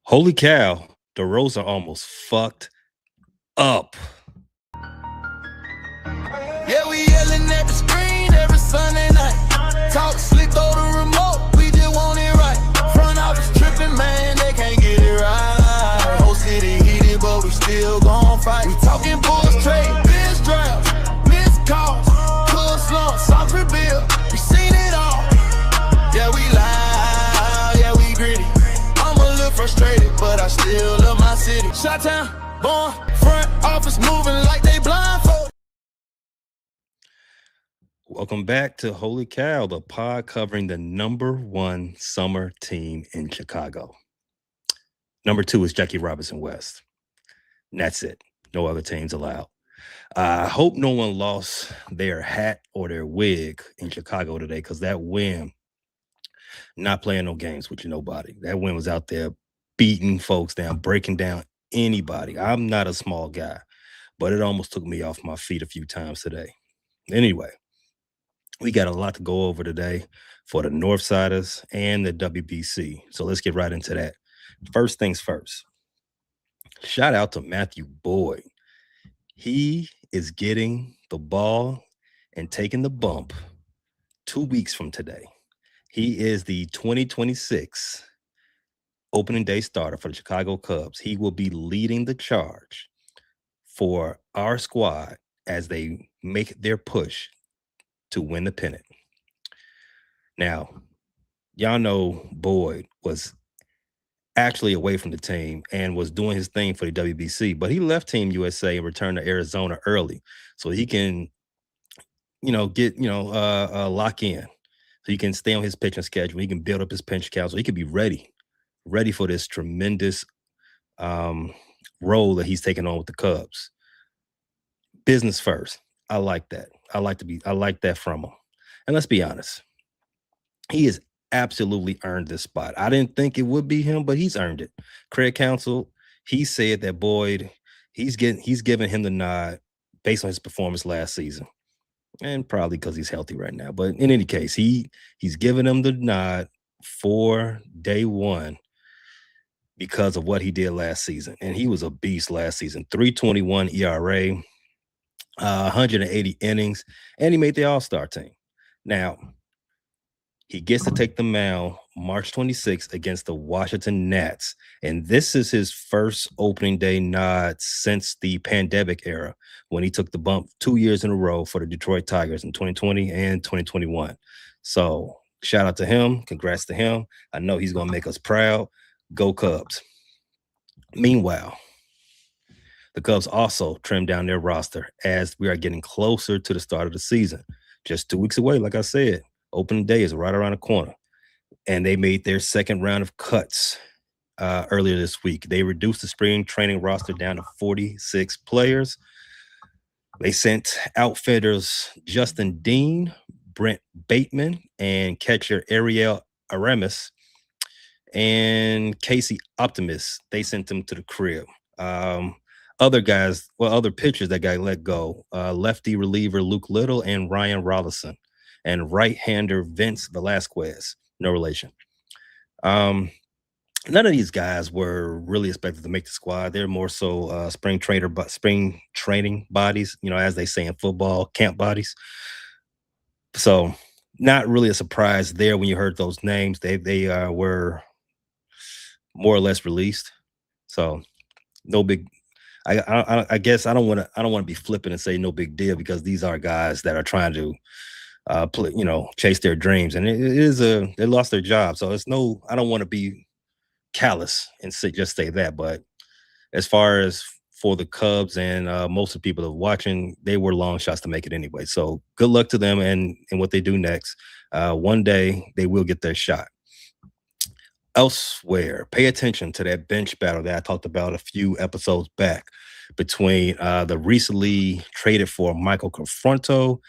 Holy cow, DeRosa almost fucked up. Yeah, we yelling at the screen every Sunday night. Talk slick, throw the remote, we just want it right. Front office tripping, man, they can't get it right. Whole city heated, but we still gon' fight. We talking bulls trade, biz drafts, missed calls, cool slump, soft rebuild. We seen it all. Yeah, we loud, yeah, we gritty. I'm a little frustrated, but I still love my city. Shot-town, born, front office moving like they blindfold. Welcome back to Holy Cow, the pod covering the #1 summer team in Chicago. Number 2 is Jackie Robinson West. And that's it. No other teams allowed. I hope no one lost their hat or their wig in Chicago today, because that win, not playing no games with you, nobody. That win was out there beating folks down, breaking down anybody. I'm not a small guy, but it almost took me off my feet a few times today. Anyway, we got a lot to go over today for the Northsiders and the WBC. So let's get right into that. First things first. Shout out to Matthew Boyd. He is getting the ball and taking the bump 2 weeks from today. He is the 2026 opening day starter for the Chicago Cubs. He will be leading the charge for our squad as they make their push to win the pennant. Now, y'all know Boyd was actually away from the team and was doing his thing for the WBC, but he left Team USA and returned to Arizona early so he can, lock in. So he can stay on his pitching schedule. He can build up his pitch count so he can be ready for this tremendous role that he's taking on with the Cubs. Business first. I like that. I like that from him. And let's be honest, he has absolutely earned this spot. I didn't think it would be him, but he's earned it. Craig Counsell, he said that Boyd, he's giving him the nod based on his performance last season, and probably because he's healthy right now. But in any case, he's giving him the nod for day one because of what he did last season, and he was a beast last season. 3.21 ERA, 180 innings, and he made the All-Star team. Now, he gets to take the mound March 26th against the Washington Nats. And this is his first opening day nod since the pandemic era, when he took the bump 2 years in a row for the Detroit Tigers in 2020 and 2021. So shout out to him. Congrats to him. I know he's going to make us proud. Go Cubs. Meanwhile, the Cubs also trimmed down their roster as we are getting closer to the start of the season. Just 2 weeks away, like I said. Opening day is right around the corner. And they made their second round of cuts earlier this week. They reduced the spring training roster down to 46 players. They sent outfitters Justin Dean, Brent Bateman, and catcher Ariel Aramis, and Casey Optimus. They sent them to the crib. Other pitchers that got let go, lefty reliever Luke Little and Ryan Rollison, and right-hander Vince Velasquez, no relation. None of these guys were really expected to make the squad. They're more so spring training bodies, as they say in football, camp bodies. So not really a surprise there when you heard those names. They were more or less released. So no big. I guess I don't want to be flippant and say no big deal, because these are guys that are trying to chase their dreams, and they lost their job. So I don't want to be callous and just say that. But as far as for the Cubs and most of the people that are watching, they were long shots to make it anyway. So good luck to them and what they do next. One day they will get their shot. Elsewhere, pay attention to that bench battle that I talked about a few episodes back between the recently traded for Michael Confronto,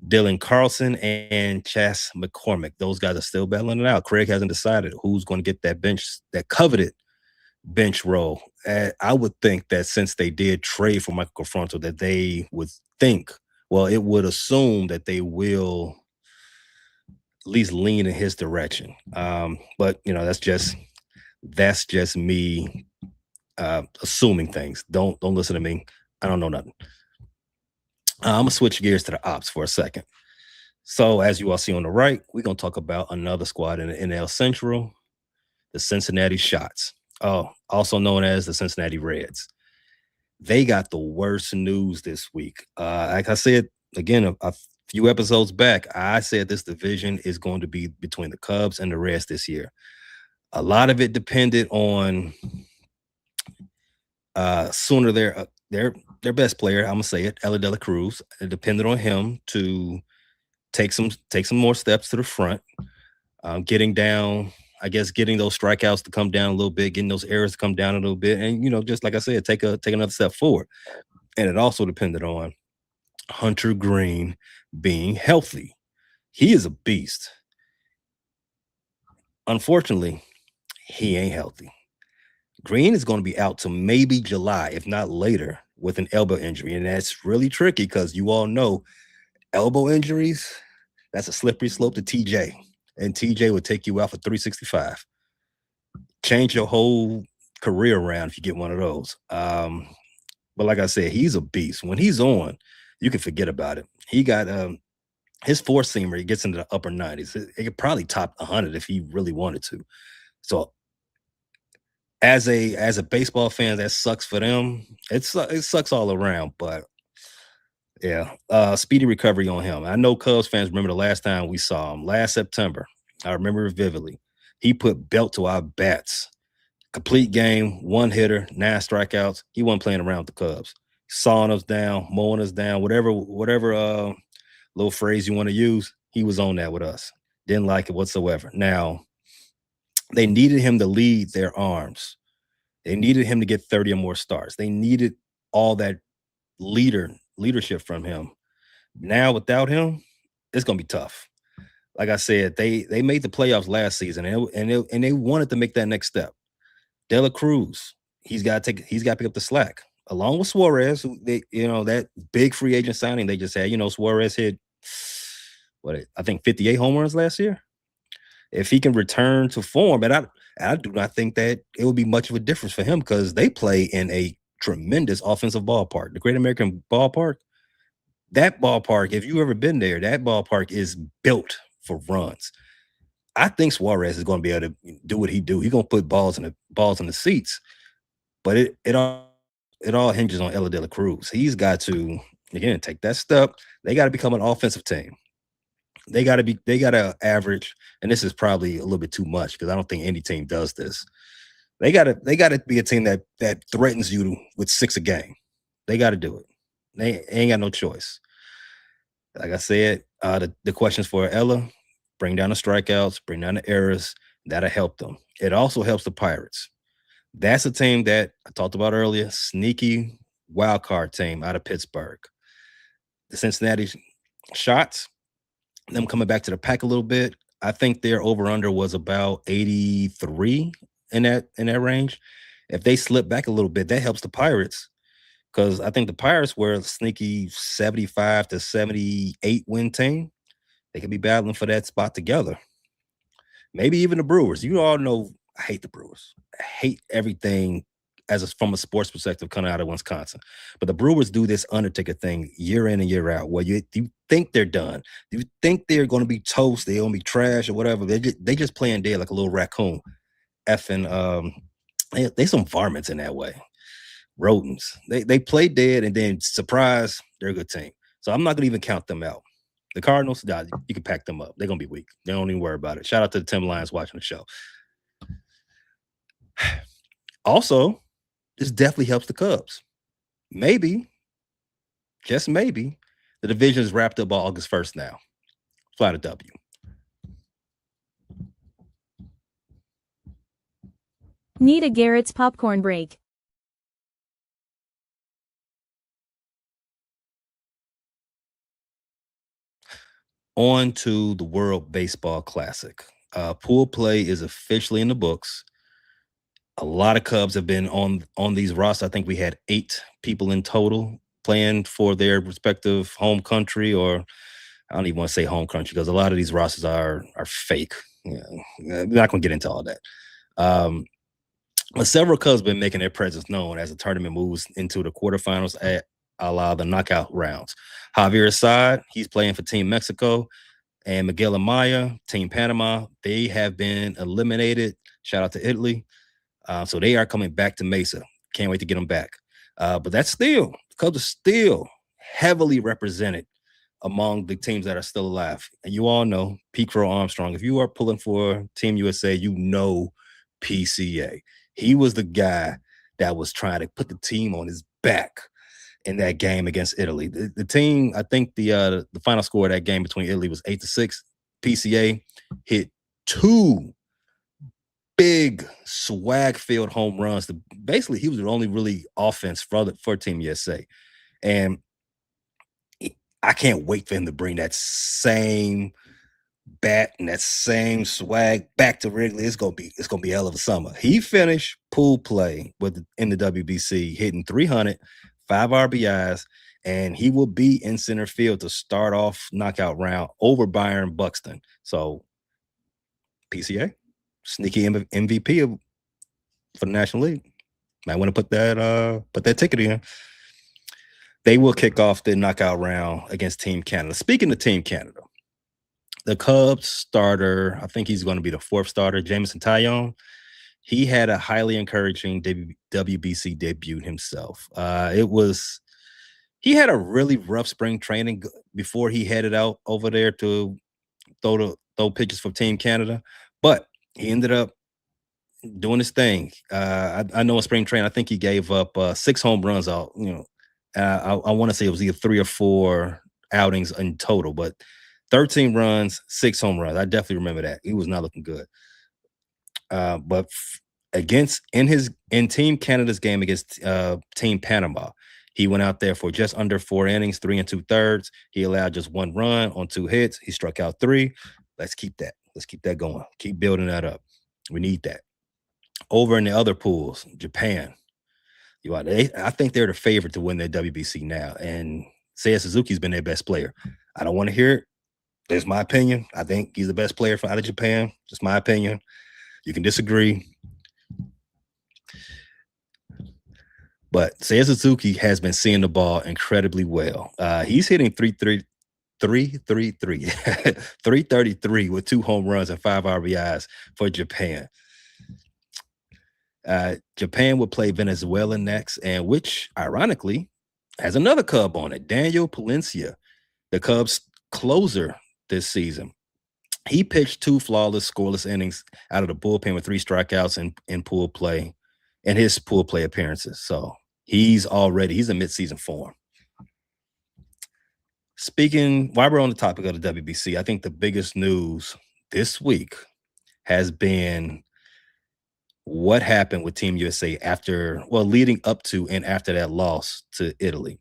Dylan Carlson, and Chas McCormick. Those guys are still battling it out. Craig hasn't decided who's going to get that coveted bench role. I would think that since they did trade for Michael Confronto, that they would think, it would assume that they will least lean in his direction. But that's just me assuming things. Don't listen to me. I don't know nothing. I'm gonna switch gears to the ops for a second. So as you all see on the right, we're gonna talk about another squad in the NL Central, the Cincinnati Shots, also known as the Cincinnati Reds. They got the worst news this week. Like I said again a few episodes back, I said this division is going to be between the Cubs and the Reds this year. A lot of it depended on sooner their best player. I'm gonna say it, Ella De La Cruz. It depended on him to take some more steps to the front, getting down. I guess getting those strikeouts to come down a little bit, getting those errors to come down a little bit, and just like I said, take another step forward. And it also depended on Hunter Green being healthy. He is a beast. Unfortunately, he ain't healthy. Green is going to be out to maybe July, if not later, with an elbow injury. And that's really tricky because you all know elbow injuries, that's a slippery slope to TJ. And TJ would take you out for 365. Change your whole career around if you get one of those. But like I said, he's a beast. When he's on, you can forget about it. He got his four seamer. He gets into the upper 90s. It could probably top 100 if he really wanted to. So as a baseball fan, that sucks for them. It sucks all around. But yeah, speedy recovery on him. I know Cubs fans remember the last time we saw him last September. I remember it vividly. He put belt to our bats. Complete game, one hitter, 9 strikeouts. He wasn't playing around with the Cubs. Sawing us down, mowing us down, whatever little phrase you want to use. He was on that with us. Didn't like it whatsoever. Now, they needed him to lead their arms. They needed him to get 30 or more starts. They needed all that leadership from him. Now, without him, it's gonna be tough. Like I said, they made the playoffs last season, and they wanted to make that next step. De La Cruz, he's got to pick up the slack along with Suarez. Who that big free agent signing they just had. Suarez hit I think 58 home runs last year. If he can return to form, and I do not think that it would be much of a difference for him because they play in a tremendous offensive ballpark, the Great American Ballpark. That ballpark, if you've ever been there, that ballpark is built for runs. I think Suarez is going to be able to do what he do. He's going to put balls in the seats, but it all hinges on Ella De La Cruz. He's got to again take that step. They got to become an offensive team. They got to average, and this is probably a little bit too much because I don't think any team does this. They got to be a team that threatens you with 6 a game. They got to do it. They ain't got no choice. Like I said, the questions for Ella: bring down the strikeouts, bring down the errors. That'll help them. It also helps the Pirates. That's a team that I talked about earlier, sneaky wild card team out of Pittsburgh. The Cincinnati Shots, them coming back to the pack a little bit. I think their over-under was about 83 in that range. If they slip back a little bit, that helps the Pirates because I think the Pirates were a sneaky 75 to 78 win team. They could be battling for that spot together. Maybe even the Brewers. You all know I hate the Brewers. I hate everything from a sports perspective coming out of Wisconsin. But the Brewers do this Undertaker thing year in and year out where you think they're done. You think they're going to be toast. They're going to be trash or whatever. They just playing dead like a little raccoon. Effing, they some varmints in that way. Rodents. They play dead and then surprise, they're a good team. So I'm not going to even count them out. The Cardinals, you can pack them up. They're going to be weak. They don't even worry about it. Shout out to the Tim Lions watching the show. Also, this definitely helps the Cubs. Maybe, just maybe, the division is wrapped up by August 1st now. Fly to W. Need a Garrett's popcorn break. On to the World Baseball Classic. Pool play is officially in the books. A lot of Cubs have been on these rosters. I think we had 8 people in total playing for their respective home country or I don't even want to say home country because a lot of these rosters are fake. Yeah, we're not going to get into all that. But several Cubs have been making their presence known as the tournament moves into the quarterfinals at a la the knockout rounds. Javier Assad, he's playing for Team Mexico, and Miguel Amaya, Team Panama. They have been eliminated. Shout out to Italy. So they are coming back to Mesa. Can't wait to get them back. But that's still, the Cubs are still heavily represented among the teams that are still alive. And you all know Pete Crow Armstrong. If you are pulling for Team USA, you know PCA. He was the guy that was trying to put the team on his back in that game against Italy. The team, I think the final score of that game between Italy was 8-6. PCA hit 2 big swag-filled home runs. Basically, he was the only really offense for Team USA. And I can't wait for him to bring that same bat and that same swag back to Wrigley. It's gonna be a hell of a summer. He finished pool play in the WBC, hitting 300, 5 RBIs, and he will be in center field to start off knockout round over Byron Buxton. So PCA, sneaky MVP for the National League. Might want to put that ticket in. They will kick off the knockout round against Team Canada. Speaking of Team Canada, the Cubs starter, I think he's going to be the 4th starter, Jameson Taillon. He had a highly encouraging WBC debut himself. He had a really rough spring training before he headed out over there to throw pitches for Team Canada, but he ended up doing his thing. I know in spring training, I think he gave up 6 home runs out. I want to say it was either 3 or 4 outings in total, but 13 runs, 6 home runs. I definitely remember that. He was not looking good. But in Team Canada's game against Team Panama, he went out there for just under 4 innings, 3 2/3. He allowed just 1 run on 2 hits. He struck out 3. Let's keep that. Let's keep that going. Keep building that up. We need that. Over in the other pools, Japan. I think they're the favorite to win their WBC now. And Seiya Suzuki's been their best player. I don't want to hear it. That's my opinion. I think he's the best player out of Japan. Just my opinion. You can disagree. But Seiya Suzuki has been seeing the ball incredibly well. He's hitting 333 with 2 home runs and 5 RBIs for Japan. Japan will play Venezuela next, and which ironically has another Cub on it, Daniel Palencia, the Cubs closer this season. He pitched 2 flawless, scoreless innings out of the bullpen with 3 strikeouts in pool play in his pool play appearances. So he's in midseason form. While we're on the topic of the WBC, I think the biggest news this week has been what happened with Team USA leading up to and after that loss to Italy.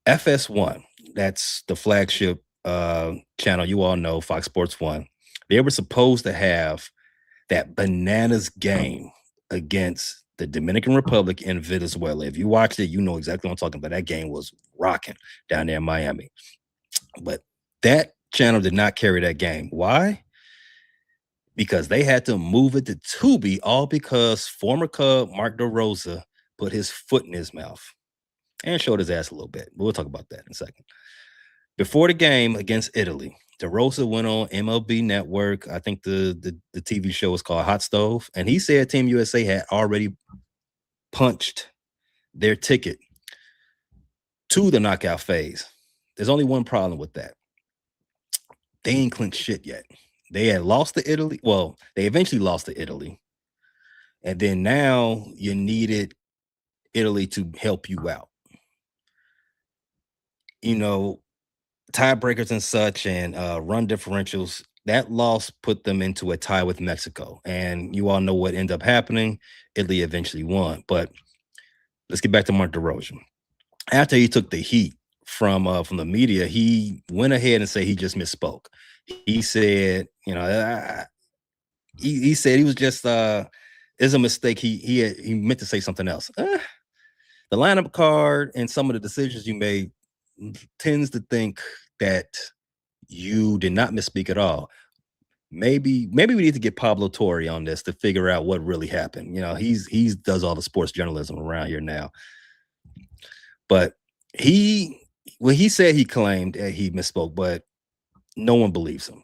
FS1, that's the flagship channel you all know, Fox Sports 1. They were supposed to have that bananas game against the Dominican Republic and Venezuela. If you watched it, you know exactly what I'm talking about. That game was rocking down there in Miami. But that channel did not carry that game. Why? Because they had to move it to Tubi, all because former Cub Mark DeRosa put his foot in his mouth and showed his ass a little bit. We'll talk about that in a second. Before the game against Italy, DeRosa went on MLB Network. I think the TV show was called Hot Stove, and he said Team USA had already punched their ticket to the knockout phase. There's only one problem with that. They ain't clinched shit yet. They had lost to Italy. Well, they eventually lost to Italy. And then now you needed Italy to help you out. Tiebreakers and such and run differentials, that loss put them into a tie with Mexico. And you all know what ended up happening. Italy eventually won. But let's get back to Mark DeRosa. After he took the heat from the media, he went ahead and said he just misspoke. He said, he said he was just is a mistake. He meant to say something else. The lineup card and some of the decisions you made tends to think that You did not misspeak at all. Maybe we need to get Pablo Torre on this to figure out what really happened. He's does all the sports journalism around here now. But he said he claimed that he misspoke, but no one believes him.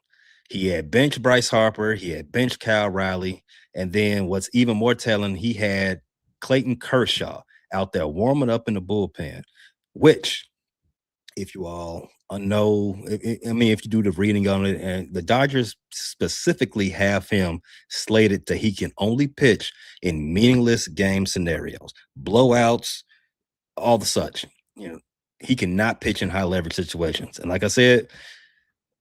He had benched Bryce Harper, he had benched Kyle Riley, and then what's even more telling, he had Clayton Kershaw out there warming up in the bullpen, which, if you all know, I mean, if you do the reading on it, and the Dodgers specifically have him slated that he can only pitch in meaningless game scenarios, blowouts, all the such. He cannot pitch in high leverage situations. And like I said,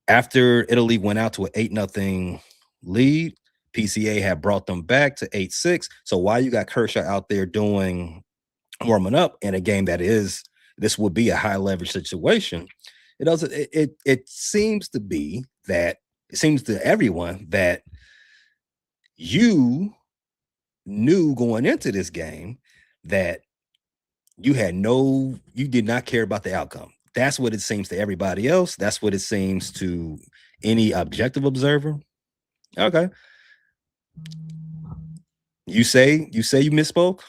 after Italy went out to an 8-0 lead, PCA had brought them back to 8-6. So while you got Kershaw out there warming up in a game this would be a high leverage situation, it seems to everyone that you knew going into this game that you did not care about the outcome. That's what it seems to everybody else. That's what it seems to any objective observer. Okay. You say you misspoke.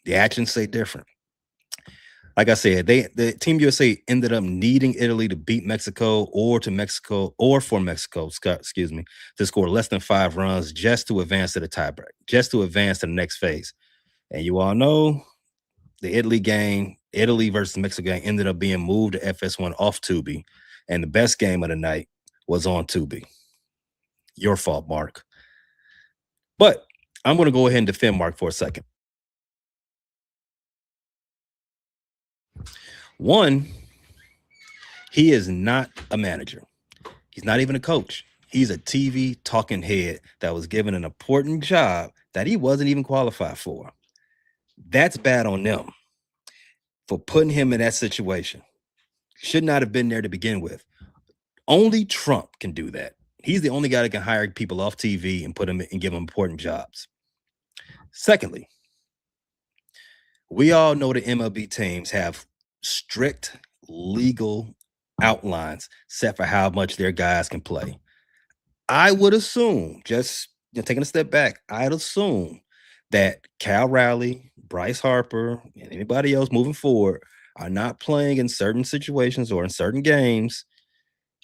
The actions say different. Like I said, the Team USA ended up needing Italy to beat Mexico or for Mexico, excuse me, to score less than 5 runs just to advance to the tiebreak, just to advance to the next phase. And you all know the Italy versus Mexico game, ended up being moved to FS1 off Tubi, and the best game of the night was on Tubi. Your fault, Mark. But I'm going to go ahead and defend Mark for a second. One, he is not a manager. He's not even a coach. He's a TV talking head that was given an important job that he wasn't even qualified for. That's bad on them for putting him in that situation. Should not have been there to begin with. Only Trump can do that. He's the only guy that can hire people off TV and put them and give them important jobs. Secondly, we all know the MLB teams have strict legal outlines set for how much their guys can play. I would assume, just taking a step back, I'd assume that Cal Riley, Bryce Harper, and anybody else moving forward are not playing in certain situations or in certain games.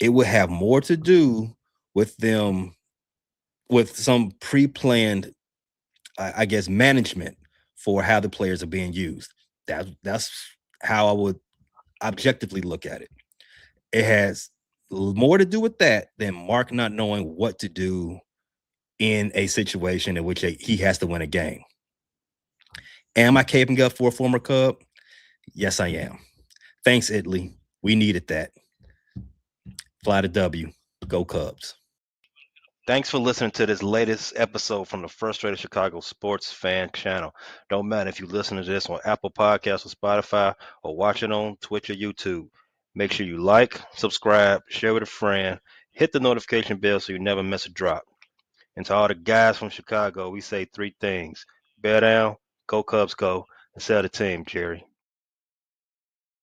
It would have more to do with them, with some pre-planned, I guess, management for how the players are being used. That's how I would objectively look at it. It has more to do with that than Mark not knowing what to do in a situation in which he has to win a game. Am I caping up for a former Cub? Yes, I am. Thanks, Italy. We needed that. Fly to W. Go Cubs. Thanks for listening to this latest episode from the Frustrated Chicago Sports Fan Channel. Don't matter if you listen to this on Apple Podcasts or Spotify or watch it on Twitch or YouTube. Make sure you like, subscribe, share with a friend, hit the notification bell so you never miss a drop. And to all the guys from Chicago, we say 3 things. Bear down, go Cubs go, and sell the team, Jerry.